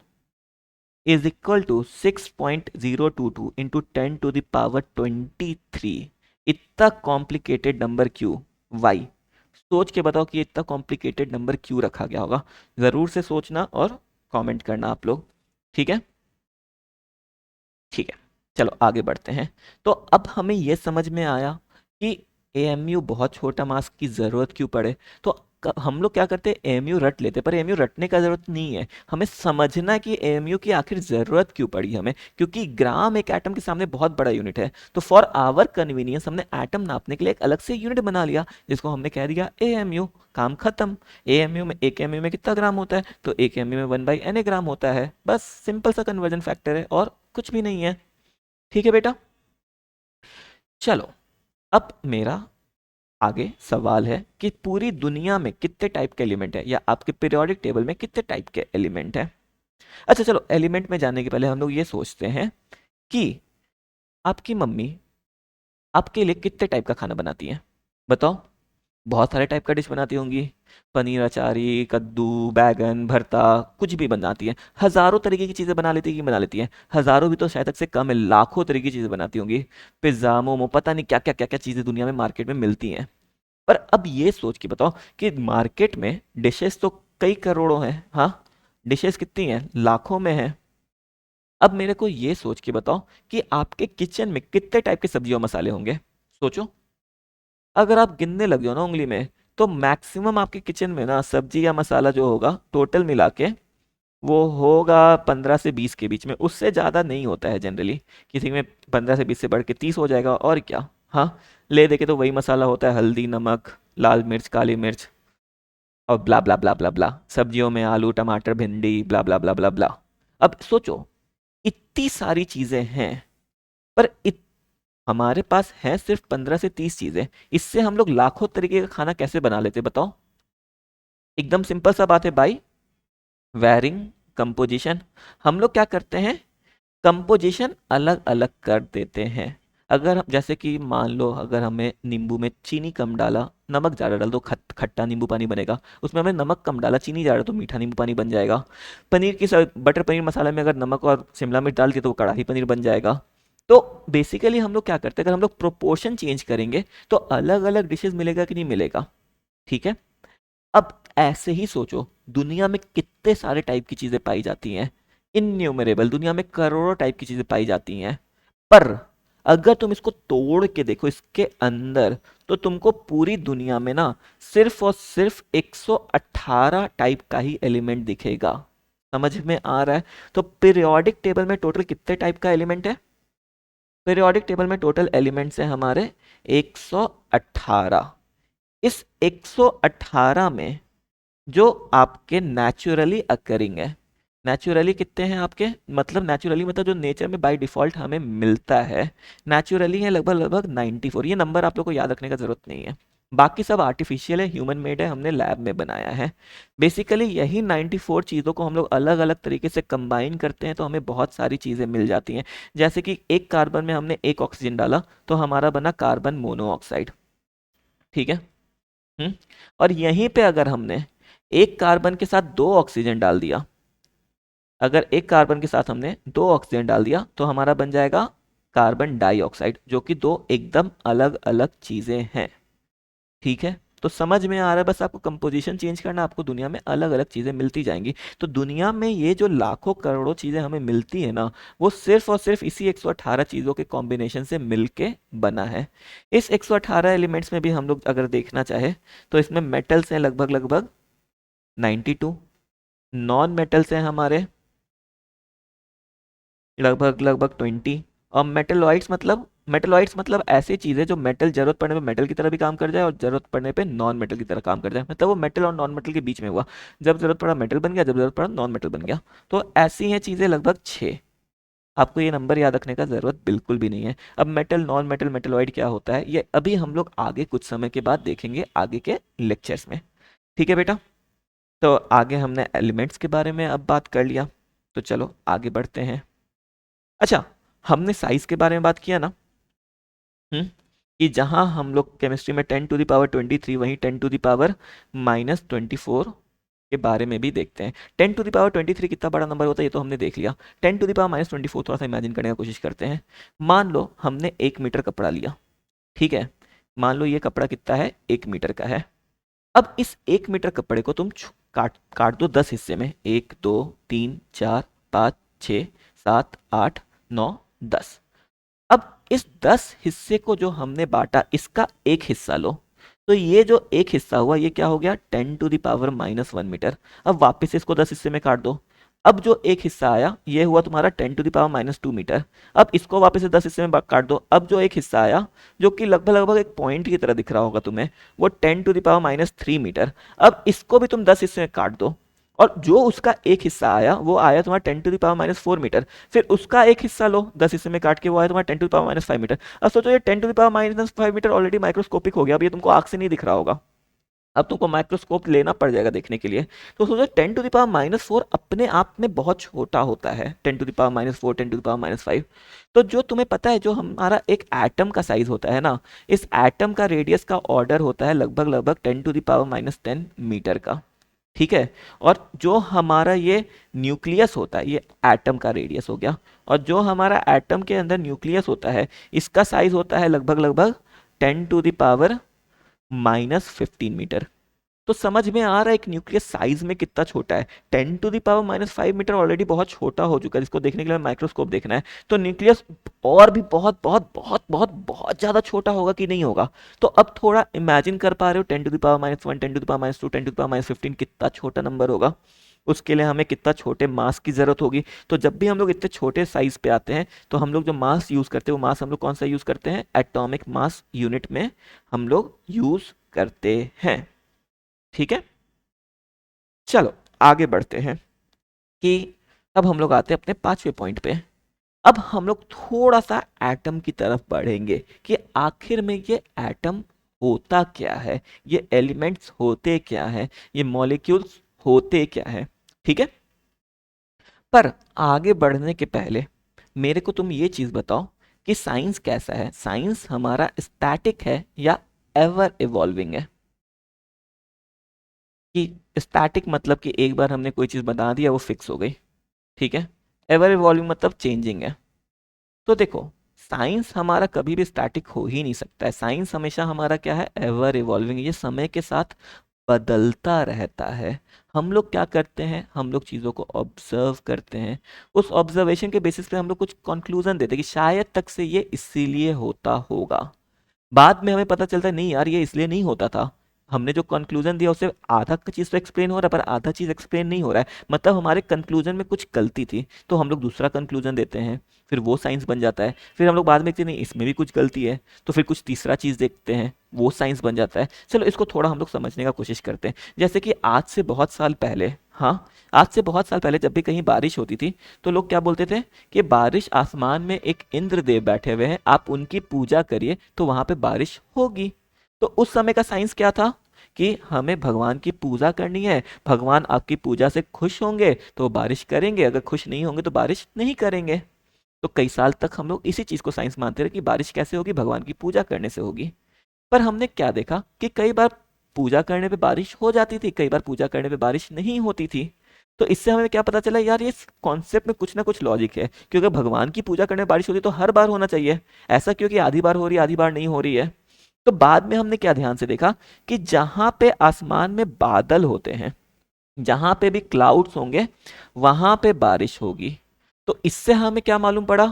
is equal to 6.022 into 10⁻23। इतना कॉम्प्लिकेटेड नंबर क्यों? वाई? सोच के बताओ कि ये इतना कॉम्प्लिकेटेड नंबर क्यों रखा गया होगा। ज़रूर से सोचना और कमेंट करना आप लोग। ठीक है, ठीक है, चलो आगे बढ़ते हैं। तो अब हमें ये समझ में आया कि एएमयू बहुत छोटा मास की ज़रूरत क्यों पड़े। तो हम लोग क्या करते हैं, एएमयू रट लेते, पर एएमयू रटने का ज़रूरत नहीं है। हमें समझना है कि एएमयू की आखिर ज़रूरत क्यों पड़ी हमें, क्योंकि ग्राम एक एटम के सामने बहुत बड़ा यूनिट है। तो फॉर आवर कन्वीनियंस हमने एटम नापने के लिए एक अलग से यूनिट बना लिया, जिसको हमने कह दिया एएमयू। काम खत्म। एएमयू में, एक एमयू में कितना ग्राम होता है, तो एक एमयू में 1/na ग्राम होता है। बस सिंपल सा कन्वर्जन फैक्टर है और कुछ भी नहीं है। ठीक है बेटा, चलो अब मेरा आगे सवाल है कि पूरी दुनिया में कितने टाइप के एलिमेंट है, या आपके पीरियोडिक टेबल में कितने टाइप के एलिमेंट है। अच्छा चलो, एलिमेंट में जाने के पहले हम लोग ये सोचते हैं कि आपकी मम्मी आपके लिए कितने टाइप का खाना बनाती है। बताओ। बहुत सारे टाइप का डिश बनाती होंगी। पनीर अचारी, कद्दू, बैगन भरता, कुछ भी बनाती है। हजारों तरीके की चीज़ें बना लेती है कि बना लेती है। हजारों भी तो शायद तक से कम है, लाखों तरीके की चीज़ें बनाती होंगी। पिज्ज़ा, मोमो, पता नहीं क्या क्या क्या क्या चीज़ें दुनिया में मार्केट में मिलती हैं। पर अब ये सोच के बताओ कि मार्केट में डिशेस तो कई करोड़ों हैं, हाँ, डिशेस कितनी हैं, लाखों में है। अब मेरे को ये सोच के बताओ कि आपके किचन में कितने टाइप के सब्जी और मसाले होंगे। सोचो। अगर आप गिनने लग जाओ ना उंगली में, तो मैक्सिमम आपके किचन में ना सब्जी या मसाला जो होगा टोटल मिला के, वो होगा 15 से 20 के बीच में। उससे ज़्यादा नहीं होता है जनरली। किसी में 15 से 20 से बढ़ के 30 हो जाएगा और क्या। हाँ, ले दे के तो वही मसाला होता है, हल्दी, नमक, लाल मिर्च, काली मिर्च, और ब्ला ब्ला ब्ला ब्ला ब्ला। सब्जियों में आलू, टमाटर, भिंडी, ब्ला ब्ला ब्ला ब्ला ब्ला। अब सोचो, इतनी सारी चीज़ें हैं, पर हमारे पास है सिर्फ 15 से 30 चीज़ें। इससे हम लोग लाखों तरीके का खाना कैसे बना लेते, बताओ। एकदम सिंपल सा बात है भाई, वेरिंग कंपोजिशन। हम लोग क्या करते हैं, कंपोजिशन अलग अलग कर देते हैं। अगर जैसे कि मान लो, अगर हमें नींबू में चीनी कम डाला, नमक ज़्यादा डाल दो, खट्टा नींबू पानी बनेगा। उसमें हमने नमक कम डाला, चीनी ज़्यादा, तो मीठा नींबू पानी बन जाएगा। पनीर की बटर पनीर मसाला में अगर नमक और शिमला मिर्च डाल दिया तो वो कढ़ाई पनीर बन जाएगा। तो बेसिकली हम लोग क्या करते हैं, अगर हम लोग प्रोपोर्शन चेंज करेंगे तो अलग अलग डिशेस मिलेगा कि नहीं मिलेगा। ठीक है, अब ऐसे ही सोचो, दुनिया में कितने सारे टाइप की चीजें पाई जाती हैं। इनन्यूमरेबल, दुनिया में करोड़ों टाइप की चीजें पाई जाती हैं। पर अगर तुम इसको तोड़ के देखो इसके अंदर, तो तुमको पूरी दुनिया में ना सिर्फ और सिर्फ 118 टाइप का ही एलिमेंट दिखेगा। समझ में आ रहा है। तो पीरियोडिक टेबल में टोटल कितने टाइप का एलिमेंट है, पीरियोडिक टेबल में टोटल एलिमेंट्स हैं हमारे 118। इस 118 में जो आपके नेचुरली अकरिंग है, नेचुरली कितने हैं आपके, मतलब नेचुरली मतलब जो नेचर में बाय डिफॉल्ट हमें मिलता है, नेचुरली है लगभग लगभग 94। ये नंबर आप लोग को याद रखने का जरूरत नहीं है। बाकी सब आर्टिफिशियल है, ह्यूमन मेड है, हमने लैब में बनाया है। बेसिकली यही 94 चीज़ों को हम लोग अलग अलग तरीके से कंबाइन करते हैं तो हमें बहुत सारी चीज़ें मिल जाती हैं। जैसे कि एक कार्बन में हमने एक ऑक्सीजन डाला तो हमारा बना कार्बन मोनोऑक्साइड। ठीक है। हम्म। और यहीं पे अगर हमने एक कार्बन के साथ दो ऑक्सीजन डाल दिया, अगर एक कार्बन के साथ हमने दो ऑक्सीजन डाल दिया तो हमारा बन जाएगा कार्बन डाइऑक्साइड, जो कि दो एकदम अलग अलग चीजें हैं। ठीक है, तो समझ में आ रहा है। बस आपको कंपोजिशन चेंज करना, आपको दुनिया में अलग अलग चीजें मिलती जाएंगी। तो दुनिया में ये जो लाखों करोड़ों चीजें हमें मिलती है ना, वो सिर्फ और सिर्फ इसी 118 चीजों के कॉम्बिनेशन से मिलके बना है। इस 118 एलिमेंट्स में भी हम लोग अगर देखना चाहे तो इसमें मेटल्स हैं लगभग लगभग 92, नॉन मेटल्स हैं हमारे लगभग लगभग 20, और मेटलॉइड्स मतलब ऐसी चीज़ें जो मेटल जरूरत पड़ने पे मेटल की तरह भी काम कर जाए और जरूरत पड़ने पे नॉन मेटल की तरह काम कर जाए, मतलब वो मेटल और नॉन मेटल के बीच में हुआ। जब जरूरत पड़ा मेटल बन गया, जब जरूरत पड़ा नॉन मेटल बन गया। तो ऐसी हैं चीज़ें लगभग 6। आपको ये नंबर याद रखने का ज़रूरत बिल्कुल भी नहीं है। अब मेटल, नॉन मेटल, मेटलॉइड क्या होता है, ये अभी हम लोग आगे कुछ समय के बाद देखेंगे आगे के लेक्चर्स में। ठीक है बेटा, तो आगे हमने एलिमेंट्स के बारे में अब बात कर लिया, तो चलो आगे बढ़ते हैं। अच्छा, हमने साइज के बारे में बात किया ना, हम्म, कि जहां हम लोग केमिस्ट्री में 10⁻23, वहीं 10⁻24 के बारे में भी देखते हैं। 10⁻23 कितना बड़ा नंबर होता है ये तो हमने देख लिया। 10⁻24 थोड़ा सा इमेजिन करने का कोशिश करते हैं। मान लो हमने 1 मीटर कपड़ा लिया। ठीक है, मान लो ये कपड़ा कितना है, 1 मीटर का है। अब इस 1 मीटर कपड़े को तुम काट काट दो 10 हिस्से में, 1 2 3 4 5 6 7 8 9 10। अब इस 10 हिस्से को जो हमने बांटा इसका एक हिस्सा लो, तो ये जो एक हिस्सा हुआ ये क्या हो गया, 10⁻⁻1 मीटर। अब वापस इसको 10 हिस्से में काट दो। अब जो एक हिस्सा आया ये हुआ तुम्हारा 10⁻⁻2 मीटर। अब इसको वापस से 10 हिस्से में काट दो। अब जो एक हिस्सा आया जो कि लगभग लगभग एक पॉइंट की तरह दिख रहा होगा तुम्हें, वो 10⁻⁻3 मीटर। अब इसको भी तुम 10 हिस्से में काट दो, और जो उसका एक हिस्सा आया वो आया तुम्हारा 10⁻⁻4 मीटर। फिर उसका एक हिस्सा लो 10 हिस्से में काट के, वो आया तुम्हारा 10⁻⁻5 मीटर। अब सोचो ये 10⁻⁻5 मीटर ऑलरेडी माइक्रोस्कोपिक हो गया, अब ये तुमको आंख से नहीं दिख रहा होगा, अब तुमको माइक्रोस्कोप लेना पड़ जाएगा देखने के लिए। तो सोचो 10⁻⁻4 अपने आप में बहुत छोटा होता है, 10⁻⁻4 10⁻�5। तो जो तुम्हें पता है जो हमारा एक एटम का साइज होता है ना, इस एटम का रेडियस का ऑर्डर होता है लगभग लगभग 10⁻⁻10 मीटर का, ठीक है। और जो हमारा ये न्यूक्लियस होता है, ये एटम का रेडियस हो गया, और जो हमारा एटम के अंदर न्यूक्लियस होता है इसका साइज होता है लगभग लगभग 10⁻⁻15 मीटर। तो समझ में आ रहा है एक न्यूक्लियस साइज में कितना छोटा है। 10⁻⁻5 मीटर ऑलरेडी बहुत छोटा हो चुका है, इसको देखने के लिए माइक्रोस्कोप देखना है। तो न्यूक्लियस और भी बहुत बहुत बहुत बहुत बहुत ज्यादा छोटा होगा कि नहीं होगा। तो अब थोड़ा इमेजिन कर पा रहे हो 10⁻⁻1 10⁻2 10⁻15 कितना छोटा नंबर होगा। उसके लिए हमें कितना छोटे मास की जरूरत होगी। तो जब भी हम लोग इतने छोटे साइज पे आते हैं तो हम लोग जो मास यूज करते हैं वो मास हम लोग कौन सा यूज करते हैं, एटॉमिक मास यूनिट में हम लोग यूज करते हैं, ठीक है। चलो आगे बढ़ते हैं कि अब हम लोग आते हैं अपने 5वें पॉइंट पे। अब हम लोग थोड़ा सा एटम की तरफ बढ़ेंगे कि आखिर में ये एटम होता क्या है, ये एलिमेंट्स होते क्या है, ये मॉलिक्यूल्स होते क्या है, ठीक है। पर आगे बढ़ने के पहले मेरे को तुम ये चीज बताओ कि साइंस कैसा है, साइंस हमारा स्टैटिक है या एवर इवॉल्विंग है। कि स्टैटिक मतलब कि एक बार हमने कोई चीज बता दिया वो फिक्स हो गई, ठीक है। एवर इवॉल्विंग मतलब चेंजिंग है। तो देखो साइंस हमारा कभी भी स्टैटिक हो ही नहीं सकता है, साइंस हमेशा हमारा क्या है, एवर इवॉल्विंग, ये समय के साथ बदलता रहता है। हम लोग क्या करते हैं, हम लोग चीज़ों को ऑब्जर्व करते हैं, उस ऑब्जर्वेशन के बेसिस पे हम लोग कुछ कंक्लूजन देते हैं कि शायद तक से ये इसीलिए होता होगा। बाद में हमें पता चलता है नहीं यार ये इसलिए नहीं होता था, हमने जो कंक्लूजन दिया उससे आधा चीज तो एक्सप्लेन हो रहा है पर आधा चीज एक्सप्लेन नहीं हो रहा है, मतलब हमारे कंक्लूजन में कुछ गलती थी, तो हम लोग दूसरा कंक्लूजन देते हैं, फिर वो साइंस बन जाता है। फिर हम लोग बाद में देखते हैं नहीं इसमें भी कुछ गलती है, तो फिर कुछ तीसरा चीज देखते हैं, वो साइंस बन जाता है। चलो इसको थोड़ा हम लोग समझने का कोशिश करते हैं। जैसे कि आज से बहुत साल पहले, हाँ आज से बहुत साल पहले जब भी कहीं बारिश होती थी तो लोग क्या बोलते थे कि बारिश आसमान में एक इंद्रदेव बैठे हुए हैं, आप उनकी पूजा करिए तो वहां पे बारिश होगी। तो उस समय का साइंस क्या था कि हमें भगवान की पूजा करनी है, भगवान आपकी पूजा से खुश होंगे तो बारिश करेंगे, अगर खुश नहीं होंगे तो बारिश नहीं करेंगे। तो कई साल तक हम लोग इसी चीज को साइंस मानते रहे कि बारिश कैसे होगी, भगवान की पूजा करने से होगी। पर हमने क्या देखा कि कई बार पूजा करने पे बारिश हो जाती थी, कई बार पूजा करने पे बारिश नहीं होती थी। तो इससे हमें क्या पता चला, यार ये कॉन्सेप्ट में कुछ ना कुछ लॉजिक है, क्योंकि भगवान की पूजा करने में बारिश होती तो हर बार होना चाहिए, ऐसा क्योंकि आधी बार हो रही है आधी बार नहीं हो रही है। तो बाद में हमने क्या ध्यान से देखा कि जहां पे आसमान में बादल होते हैं, जहां पे भी क्लाउड्स होंगे वहां पे बारिश होगी। तो इससे हमें क्या मालूम पड़ा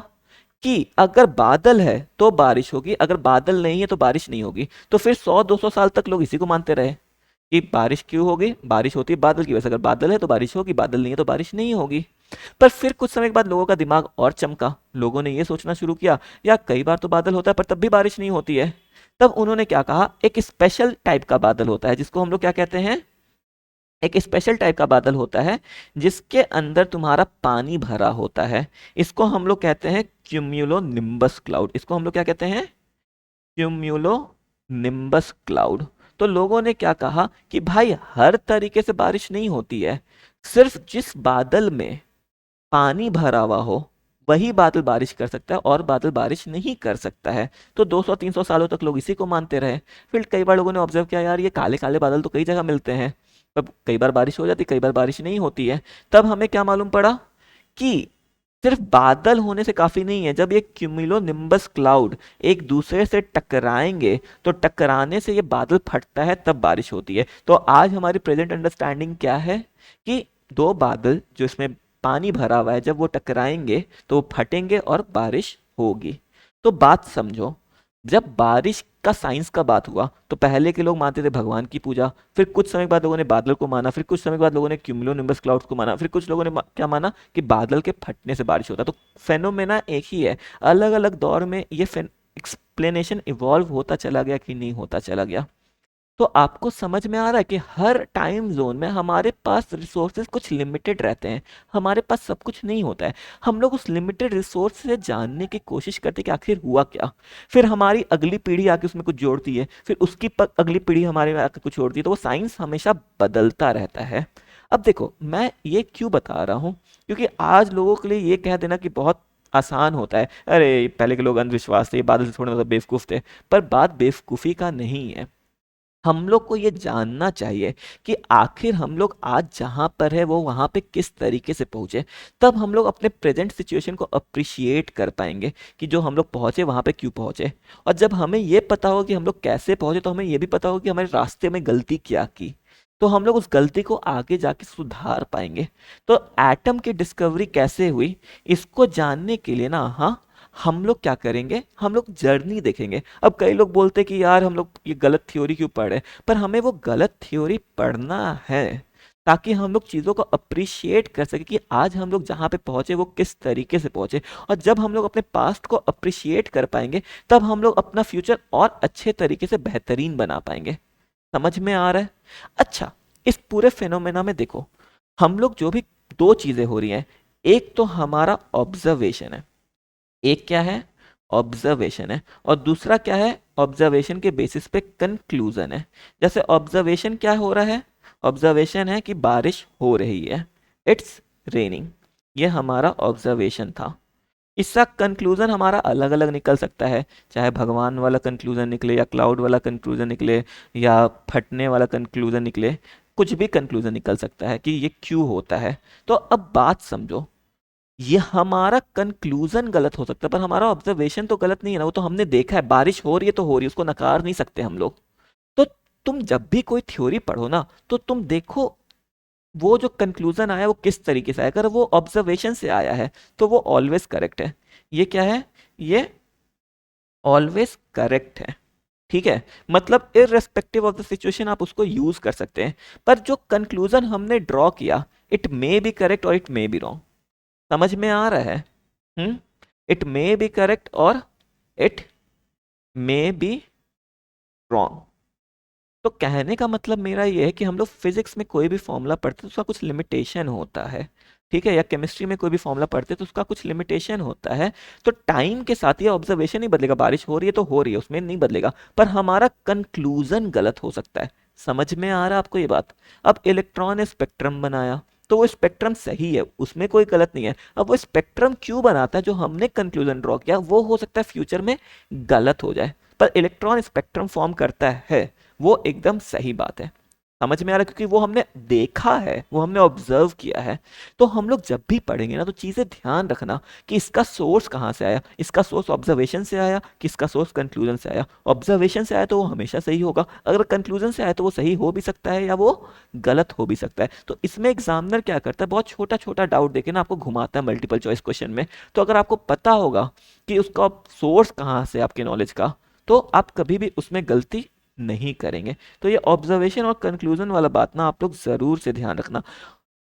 कि अगर बादल है तो बारिश होगी, अगर बादल नहीं है तो बारिश नहीं होगी। तो फिर 100-200 साल तक लोग इसी को मानते रहे कि बारिश क्यों होगी, बारिश होती है बादल की वजह से, अगर बादल है तो बारिश होगी, बादल नहीं है तो बारिश नहीं होगी। पर फिर कुछ समय के बाद लोगों का दिमाग और चमका, लोगों ने ये सोचना शुरू किया या कई बार तो बादल होता है पर तब भी बारिश नहीं होती है। तब उन्होंने क्या कहा, एक स्पेशल टाइप का बादल होता है जिसको हम लोग क्या कहते हैं, एक स्पेशल टाइप का बादल होता है जिसके अंदर तुम्हारा पानी भरा होता है। इसको हम लोग कहते हैं क्यूम्यूलो निम्बस क्लाउड, इसको हम लोग क्या कहते हैं, क्यूम्यूलो निम्बस क्लाउड। तो लोगों ने क्या कहा कि भाई हर तरीके से बारिश नहीं होती है, सिर्फ जिस बादल में पानी भरा हुआ हो वही बादल बारिश कर सकता है और बादल बारिश नहीं कर सकता है। तो 200-300 सालों तक लोग इसी को मानते रहे। फिर कई बार लोगों ने ऑब्जर्व किया यार ये काले काले बादल तो कई जगह मिलते हैं, अब कई बार बारिश हो जाती कई बार बारिश नहीं होती है। तब हमें क्या मालूम पड़ा कि सिर्फ बादल होने से काफी नहीं है, जब ये क्यूमुलोनिम्बस क्लाउड एक दूसरे से टकराएंगे तो टकराने से ये बादल फटता है, तब बारिश होती है। तो आज हमारी प्रेजेंट अंडरस्टैंडिंग क्या है कि दो बादल जो इसमें पानी भरा हुआ है, जब वो टकराएंगे तो वो फटेंगे और बारिश होगी। तो बात समझो, जब बारिश का साइंस का बात हुआ तो पहले के लोग मानते थे भगवान की पूजा, फिर कुछ समय बाद लोगों ने बादल को माना, फिर कुछ समय बाद लोगों ने क्यूमुलोनिम्बस क्लाउड्स को माना, फिर कुछ लोगों ने क्या माना कि बादल के फटने से बारिश होता है। तो फेनोमेना एक ही है, अलग अलग दौर में ये एक्सप्लेनेशन इवॉल्व होता चला गया कि नहीं होता चला गया। तो आपको समझ में आ रहा है कि हर टाइम जोन में हमारे पास रिसोर्सेज कुछ लिमिटेड रहते हैं, हमारे पास सब कुछ नहीं होता है। हम लोग उस लिमिटेड रिसोर्स से जानने की कोशिश करते हैं कि आखिर हुआ क्या, फिर हमारी अगली पीढ़ी आके उसमें कुछ जोड़ती है, फिर उसकी अगली पीढ़ी हमारे में आके कुछ जोड़ती है, तो वो साइंस हमेशा बदलता रहता है। अब देखो, मैं ये क्यों बता रहा हूँ, क्योंकि आज लोगों के लिए ये कह देना कि बहुत आसान होता है, अरे पहले के लोग अंधविश्वास थे, ये बादल से थोड़े मतलब बेवकूफ़ थे। पर बात बेवकूफ़ी का नहीं है, हम लोग को ये जानना चाहिए कि आखिर हम लोग आज जहाँ पर है वो वहाँ पे किस तरीके से पहुँचे। तब हम लोग अपने प्रेजेंट सिचुएशन को अप्रिशिएट कर पाएंगे कि जो हम लोग पहुँचे वहाँ पे क्यों पहुँचे। और जब हमें ये पता हो कि हम लोग कैसे पहुँचे, तो हमें ये भी पता हो कि हमारे रास्ते में गलती क्या की, तो हम लोग उस गलती को आगे जाके सुधार पाएंगे। तो एटम की डिस्कवरी कैसे हुई, इसको जानने के लिए ना, हाँ, हम लोग क्या करेंगे, हम लोग जर्नी देखेंगे। अब कई लोग बोलते हैं कि यार हम लोग ये गलत थ्योरी क्यों पढ़ रहे हैं, पर हमें वो गलत थ्योरी पढ़ना है ताकि हम लोग चीज़ों को अप्रिशिएट कर सके कि आज हम लोग जहाँ पे पहुँचे वो किस तरीके से पहुँचे। और जब हम लोग अपने पास्ट को अप्रिशिएट कर पाएंगे, तब हम लोग अपना फ्यूचर और अच्छे तरीके से बेहतरीन बना पाएंगे। समझ में आ रहा है? अच्छा, इस पूरे फेनोमेना में देखो, हम लोग जो भी दो चीज़ें हो रही हैं, एक तो हमारा ऑब्जर्वेशन है, एक क्या है, ऑब्जर्वेशन है, और दूसरा क्या है, ऑब्जर्वेशन के बेसिस पे कंक्लूजन है। जैसे ऑब्जर्वेशन क्या हो रहा है, ऑब्जर्वेशन है कि बारिश हो रही है, इट्स रेनिंग, ये हमारा ऑब्जर्वेशन था। इसका कंक्लूजन हमारा अलग अलग निकल सकता है, चाहे भगवान वाला कंक्लूजन निकले, या क्लाउड वाला कंक्लूजन निकले, या फटने वाला कंक्लूजन निकले, कुछ भी कंक्लूजन निकल सकता है कि ये क्यों होता है। तो अब बात समझो, ये हमारा कंक्लूजन गलत हो सकता है, पर हमारा ऑब्जर्वेशन तो गलत नहीं है ना। वो तो हमने देखा है, बारिश हो रही है तो हो रही है, उसको नकार नहीं सकते हम लोग। तो तुम जब भी कोई थ्योरी पढ़ो ना, तो तुम देखो वो जो कंक्लूजन आया वो किस तरीके से आया। अगर वो ऑब्जर्वेशन से आया है तो वो ऑलवेज करेक्ट है। ये क्या है, ये ऑलवेज करेक्ट है, ठीक है। मतलब इररेस्पेक्टिव ऑफ द सिचुएशन आप उसको यूज कर सकते हैं। पर जो कंक्लूजन हमने ड्रॉ किया, इट मे बी करेक्ट और इट मे बी रॉन्ग। समझ में आ रहा है? इट मे बी करेक्ट और इट मे बी रॉन्ग। तो कहने का मतलब मेरा ये है कि हम लोग फिजिक्स में कोई भी फॉर्मूला पढ़ते हैं तो उसका कुछ लिमिटेशन होता है, ठीक है, या केमिस्ट्री में कोई भी फॉर्मूला पढ़ते हैं तो उसका कुछ लिमिटेशन होता है। तो टाइम के साथ ये ऑब्जर्वेशन नहीं बदलेगा, बारिश हो रही है तो हो रही है, उसमें नहीं बदलेगा, पर हमारा कंक्लूजन गलत हो सकता है। समझ में आ रहा है आपको ये बात? अब इलेक्ट्रॉन ने स्पेक्ट्रम बनाया, तो वो स्पेक्ट्रम सही है, उसमें कोई गलत नहीं है। अब वो स्पेक्ट्रम क्यों बनाता है, जो हमने कंक्लूजन ड्रॉ किया वो हो सकता है फ्यूचर में गलत हो जाए, पर इलेक्ट्रॉन स्पेक्ट्रम फॉर्म करता है, वो एकदम सही बात है। समझ में आ रहा है? क्योंकि वो हमने देखा है, वो हमने ऑब्जर्व किया है। तो हम लोग जब भी पढ़ेंगे ना, तो चीज़ें ध्यान रखना कि इसका सोर्स कहाँ से आया, इसका सोर्स ऑब्जर्वेशन से आया कि इसका सोर्स कंक्लूजन से आया। ऑब्जर्वेशन से आया तो वो हमेशा सही होगा, अगर कंक्लूजन से आया तो वो सही हो भी सकता है या वो गलत हो भी सकता है। तो इसमें एग्जामिनर क्या करता है, बहुत छोटा छोटा डाउट देके ना आपको घुमाता है मल्टीपल चॉइस क्वेश्चन में। तो अगर आपको पता होगा कि उसका सोर्स कहाँ से आपके नॉलेज का, तो आप कभी भी उसमें गलती नहीं करेंगे। तो ये ऑब्जर्वेशन और कंक्लूजन वाला बात ना आप लोग ज़रूर से ध्यान रखना।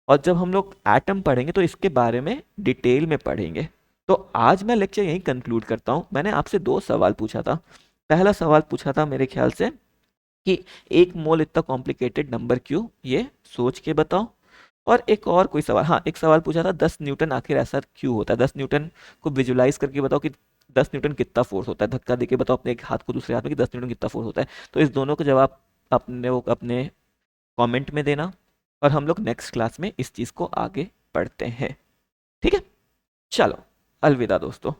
और जब हम लोग एटम पढ़ेंगे तो इसके बारे में डिटेल में पढ़ेंगे। तो आज मैं लेक्चर यहीं कंक्लूड करता हूँ। मैंने आपसे दो सवाल पूछा था। पहला सवाल पूछा था मेरे ख्याल से कि एक मोल इतना कॉम्प्लिकेटेड नंबर क्यों, ये सोच के बताओ। और एक और कोई सवाल, हाँ, एक सवाल पूछा था 10 न्यूटन आखिर ऐसा क्यों होता है, 10 न्यूटन को विजुलाइज करके बताओ कि 10 न्यूटन कितना फोर्स होता है, धक्का देके बताओ अपने एक हाथ को दूसरे हाथ में कि 10 न्यूटन कितना फोर्स होता है। तो इस दोनों का जवाब अपने कमेंट में देना, और हम लोग नेक्स्ट क्लास में इस चीज़ को आगे पढ़ते हैं, ठीक है। चलो, अलविदा दोस्तों।